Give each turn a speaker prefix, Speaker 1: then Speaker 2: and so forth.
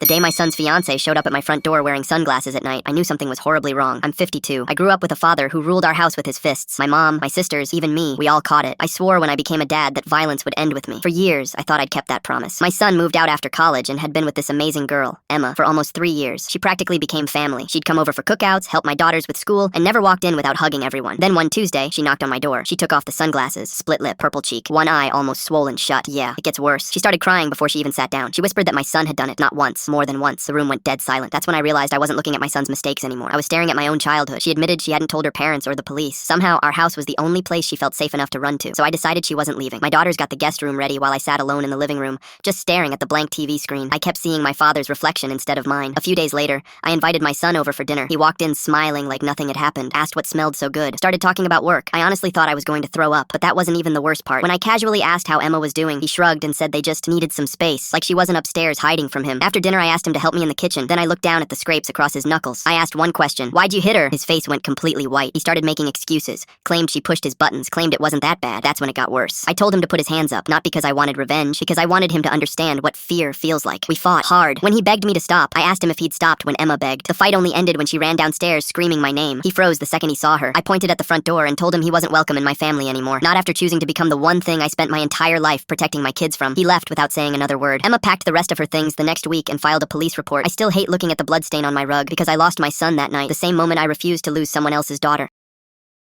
Speaker 1: The day my son's fiancée showed up at my front door wearing sunglasses at night, I knew something was horribly wrong. I'm 52. I grew up with a father who ruled our house with his fists. My mom, my sisters, even me, we all caught it. I swore when I became a dad that violence would end with me. For years, I thought I'd kept that promise. My son moved out after college and had been with this amazing girl, Emma, for almost 3 years. She practically became family. She'd come over for cookouts, help my daughters with school, and never walked in without hugging everyone. Then one Tuesday, she knocked on my door. She took off the sunglasses, split lip, purple cheek, one eye almost swollen shut. Yeah, it gets worse. She started crying before she even sat down. She whispered that my son had done it, not once, more than once. The room went dead silent. That's when I realized I wasn't looking at my son's mistakes anymore. I was staring at my own childhood. She admitted she hadn't told her parents or the police. Somehow, our house was the only place she felt safe enough to run to. So I decided she wasn't leaving. My daughters got the guest room ready while I sat alone in the living room, just staring at the blank TV screen. I kept seeing my father's reflection instead of mine. A few days later, I invited my son over for dinner. He walked in smiling like nothing had happened, asked what smelled so good, started talking about work. I honestly thought I was going to throw up, but that wasn't even the worst part. When I casually asked how Emma was doing, he shrugged and said they just needed some space, like she wasn't upstairs hiding from him. After dinner, I asked him to help me in the kitchen. Then I looked down at the scrapes across his knuckles. I asked one question: "Why'd you hit her?" His face went completely white. He started making excuses, claimed she pushed his buttons, claimed it wasn't that bad. That's when it got worse. I told him to put his hands up, not because I wanted revenge, because I wanted him to understand what fear feels like. We fought hard. When he begged me to stop, I asked him if he'd stopped when Emma begged. The fight only ended when she ran downstairs screaming my name. He froze the second he saw her. I pointed at the front door and told him he wasn't welcome in my family anymore, not after choosing to become the one thing I spent my entire life protecting my kids from. He left without saying another word. Emma packed the rest of her things the next week and filed a police report. I still hate looking at the bloodstain on my rug because I lost my son that night, the same moment I refused to lose someone else's daughter.